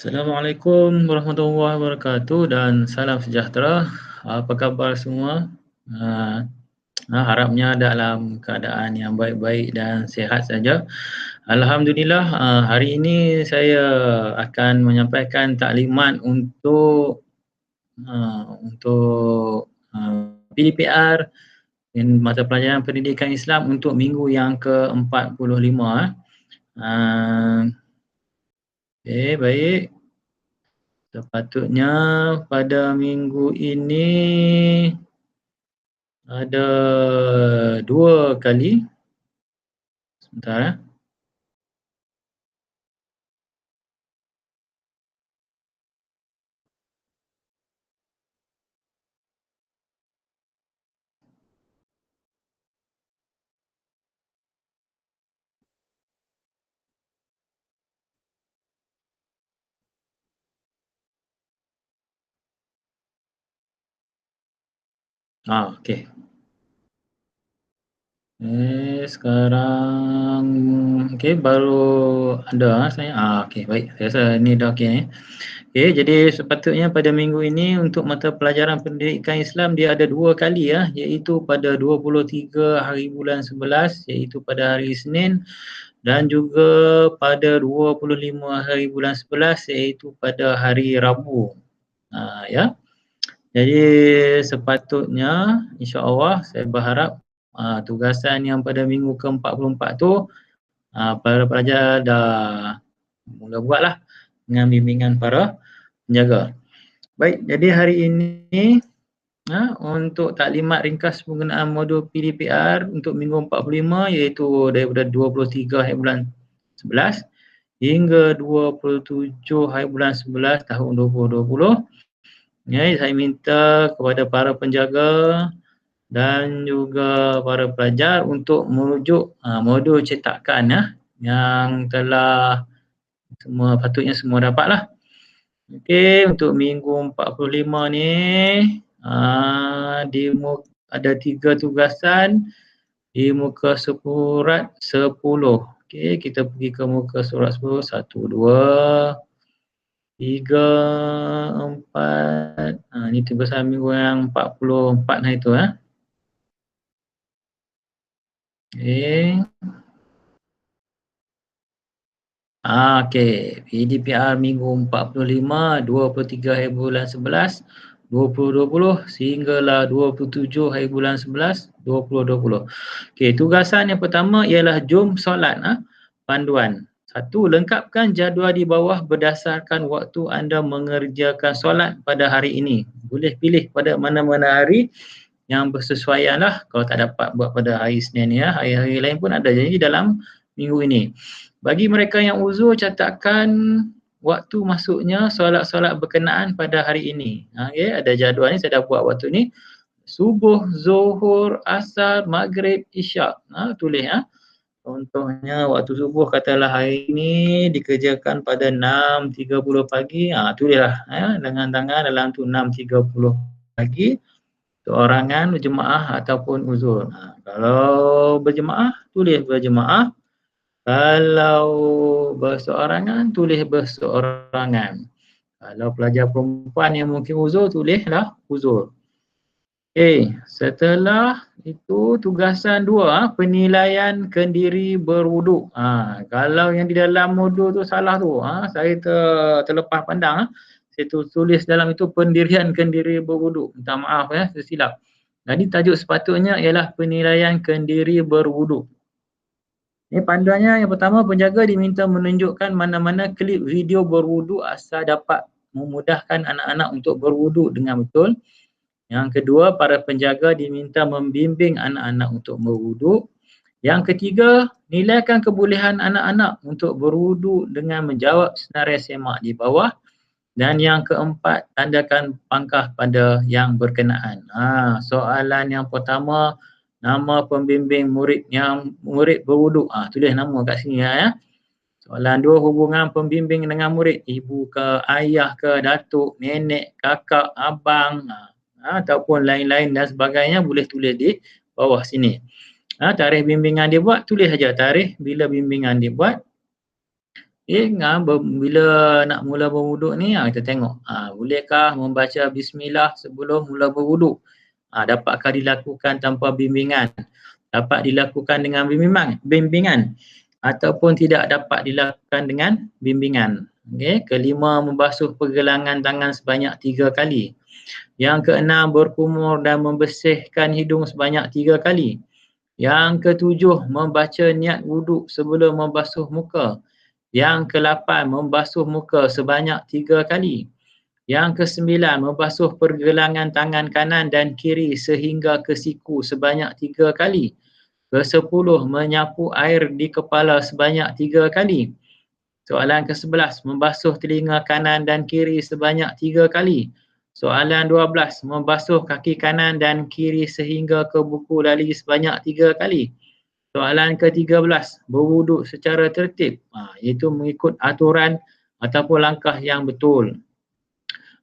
Assalamualaikum warahmatullahi wabarakatuh dan salam sejahtera. Apa khabar semua? Ah, Harapnya dalam keadaan yang baik-baik dan sihat saja. Alhamdulillah, hari ini saya akan menyampaikan taklimat untuk PDPR mata pelajaran pendidikan Islam untuk minggu yang ke-45. Ah, Okey, baik. Sepatutnya pada minggu ini ada 2 kali, sebentar eh. Okey. Sekarang okey baru ada saya. Okey baik. Saya rasa ni dah okey ni. Okey, jadi sepatutnya pada minggu ini untuk mata pelajaran pendidikan Islam dia ada 2 kali iaitu pada 23 hari bulan 11 iaitu pada hari Isnin dan juga pada 25 hari bulan 11 iaitu pada hari Rabu. Ya. Jadi sepatutnya insya-Allah saya berharap tugasan yang pada minggu ke-44 tu para pelajar dah mula buatlah dengan bimbingan para penjaga. Baik, jadi hari ini untuk taklimat ringkas penggunaan modul PDPR untuk minggu 45 iaitu daripada 23 hari bulan 11 hingga 27 hari bulan 11 tahun 2020. Saya minta kepada para penjaga dan juga para pelajar untuk merujuk modul cetakan yang telah patutnya semua dapatlah. Okey, untuk minggu 45 ni ada 3 tugasan di muka surat 10. Okey, kita pergi ke muka surat 10. 1, 2, 3, 4. Ni tugasan minggu yang 44 hari tu. Okey. Okey. PDPR minggu 45, 23 hari bulan 11, 2020 sehinggalah 27 hari bulan 11, 2020. Okey, tugasan yang pertama ialah jom solat panduan. 1. Lengkapkan jadual di bawah berdasarkan waktu anda mengerjakan solat pada hari ini. Boleh pilih pada mana-mana hari yang bersesuaianlah. Kalau tak dapat buat pada hari Isnin ni hari-hari lain pun ada. Jadi dalam minggu ini. Bagi mereka yang uzur, catatkan waktu masuknya solat-solat berkenaan pada hari ini. Okay, ada jadual ni, saya dah buat waktu ni. Subuh, Zuhur, Asar, Maghrib, Isyak. Tulis. Contohnya waktu subuh katalah hari ini dikerjakan pada 6.30 pagi. Tulislah dengan tangan dalam tu 6.30 pagi. Seorangan berjemaah ataupun uzur. Kalau berjemaah, tulis berjemaah. Kalau berseorangan, tulis berseorangan. Kalau pelajar perempuan yang mungkin uzur, tulislah uzur. Okey, setelah itu tugasan 2, penilaian kendiri berwuduk. Kalau yang di dalam modul tu salah tu, saya terlepas pandang. Saya tulis dalam itu pendirian kendiri berwuduk. Minta maaf tersilap. Jadi tajuk sepatutnya ialah penilaian kendiri berwuduk. Ini panduannya yang pertama, penjaga diminta menunjukkan mana-mana klip video berwuduk asal dapat memudahkan anak-anak untuk berwuduk dengan betul. Yang kedua, para penjaga diminta membimbing anak-anak untuk berwuduk. Yang ketiga, nilaikan kebolehan anak-anak untuk berwuduk dengan menjawab senarai semak di bawah. Dan yang keempat, tandakan pangkah pada yang berkenaan. Soalan yang pertama, nama pembimbing murid yang murid berwuduk. Tulis nama kat sini Soalan 2, hubungan pembimbing dengan murid. Ibu ke, ayah ke, datuk, nenek, kakak, abang, ataupun lain-lain dan sebagainya boleh tulis di bawah sini. Tarikh bimbingan dia buat, tulis saja tarikh bila bimbingan dia buat. Bila nak mula berwuduk ni, kita tengok. Bolehkah membaca bismillah sebelum mula berwuduk? Dapatkah dilakukan tanpa bimbingan? Dapat dilakukan dengan bimbingan ataupun tidak dapat dilakukan dengan bimbingan. Okey, kelima, membasuh pergelangan tangan sebanyak 3 kali. Yang keenam, berkumur dan membersihkan hidung sebanyak 3 kali. Yang ketujuh, membaca niat wuduk sebelum membasuh muka. Yang ke-8, membasuh muka sebanyak 3 kali. Yang ke-9, membasuh pergelangan tangan kanan dan kiri sehingga ke siku sebanyak 3 kali. Ke-10, menyapu air di kepala sebanyak 3 kali. Soalan ke-11, membasuh telinga kanan dan kiri sebanyak 3 kali. Soalan 12, membasuh kaki kanan dan kiri sehingga ke buku lali sebanyak 3 kali. Soalan ke-13, berwuduk secara tertib, iaitu mengikut aturan ataupun langkah yang betul.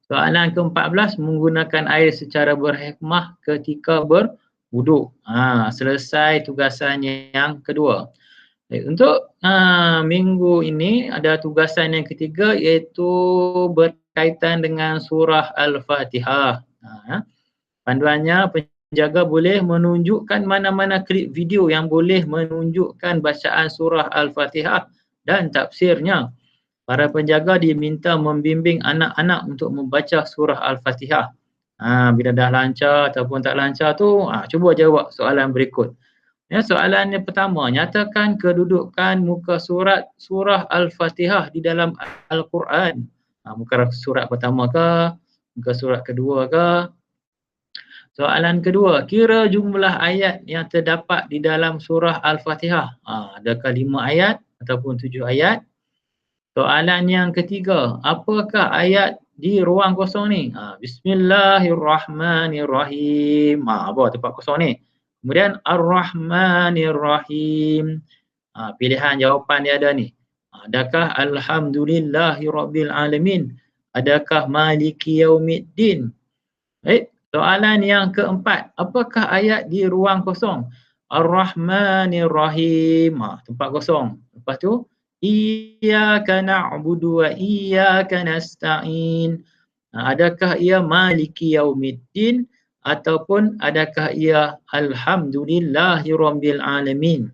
Soalan ke-14, menggunakan air secara berhikmah ketika berwuduk. Selesai tugasan yang kedua. Untuk minggu ini ada tugasan yang ketiga, iaitu berkaitan dengan surah Al-Fatihah. Panduannya, penjaga boleh menunjukkan mana-mana klip video yang boleh menunjukkan bacaan surah Al-Fatihah dan tafsirnya. Para penjaga diminta membimbing anak-anak untuk membaca surah Al-Fatihah. Bila dah lancar ataupun tak lancar tu, cuba jawab soalan berikut. Soalan yang pertama, nyatakan kedudukan muka surat surah Al-Fatihah di dalam Al-Quran. Muka surat pertama ke? Muka surat kedua ke? Soalan kedua, kira jumlah ayat yang terdapat di dalam surah Al-Fatihah. Adakah 5 ayat ataupun 7 ayat? Soalan yang ketiga, apakah ayat di ruang kosong ni? Bismillahirrahmanirrahim. Apa tempat kosong ni? Kemudian Ar-Rahmanirrahim. Pilihan jawapan dia ada ni. Adakah Alhamdulillahirrabbilalamin? Adakah Maliki Yaumiddin? Soalan yang keempat, apakah ayat di ruang kosong? Ar-Rahmanirrahim. Tempat kosong. Lepas tu, Iyyaka na'budu wa iyyaka nasta'in. Adakah ia Maliki Yaumiddin ataupun adakah ia Alhamdulillahirrabbilalamin?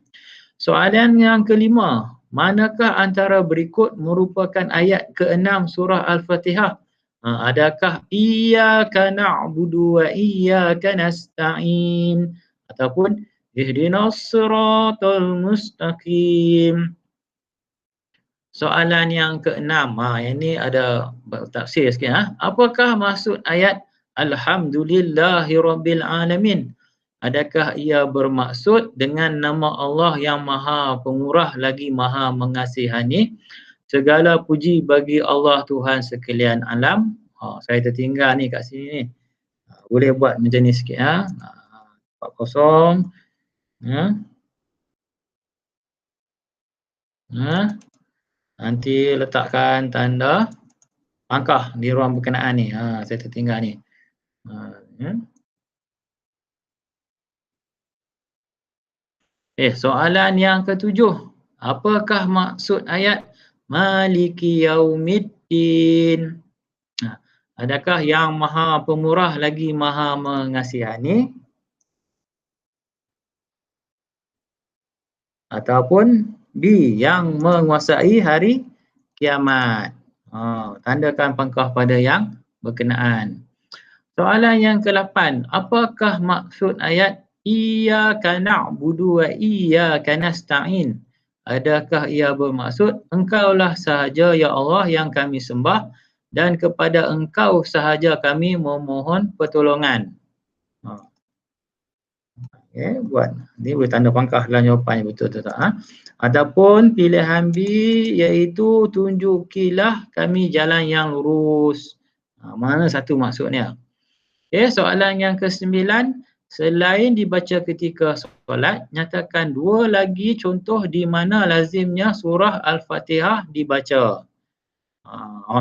Soalan yang kelima, manakah antara berikut merupakan ayat ke-6 surah Al-Fatihah? Adakah Iyyaka na'budu wa iyyaka nasta'in ataupun Ihdinas siratal mustaqim? Soalan yang ke-6, ini ada tafsir sikit. Apakah maksud ayat Alhamdulillahirrabbilalamin? Adakah ia bermaksud dengan nama Allah yang Maha Pemurah lagi Maha Mengasihani? Segala puji bagi Allah Tuhan sekalian alam. Saya tertinggal ni kat sini ni. Boleh buat macam ni sikit. 40. Nanti letakkan tanda pangkah di ruang berkenaan ni. Saya tertinggal ni. Soalan yang ketujuh. Apakah maksud ayat Maliki Yaumiddin? Adakah yang Maha Pemurah lagi Maha Mengasihani? Ataupun B, yang menguasai hari kiamat? Tandakan pangkah pada yang berkenaan. Soalan yang ke-8, apakah maksud ayat Iyyaka na'budu wa iyyaka nasta'in? Adakah ia bermaksud engkaulah sahaja ya Allah yang kami sembah dan kepada engkau sahaja kami memohon pertolongan? Buat. Ni boleh tanda pangkah dalam jawapan yang betul atau tak. Ataupun pilihan B, iaitu tunjukilah kami jalan yang lurus. Mana satu maksudnya? Soalan yang ke-9, selain dibaca ketika solat, nyatakan 2 lagi contoh di mana lazimnya surah Al-Fatihah dibaca.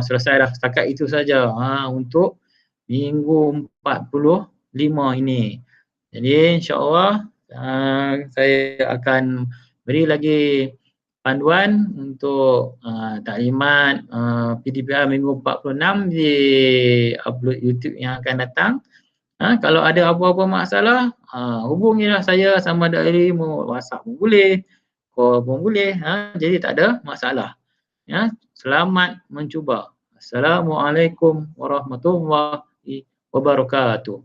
Selesai dah, setakat itu saja untuk minggu 45 ini. Jadi insya-Allah saya akan beri lagi panduan untuk taklimat PDPR minggu 46 di upload YouTube yang akan datang. Kalau ada apa-apa masalah, hubungilah saya sama Dairi, mau WhatsApp pun boleh, call pun boleh, jadi tak ada masalah. Selamat mencuba. Assalamualaikum warahmatullahi wabarakatuh.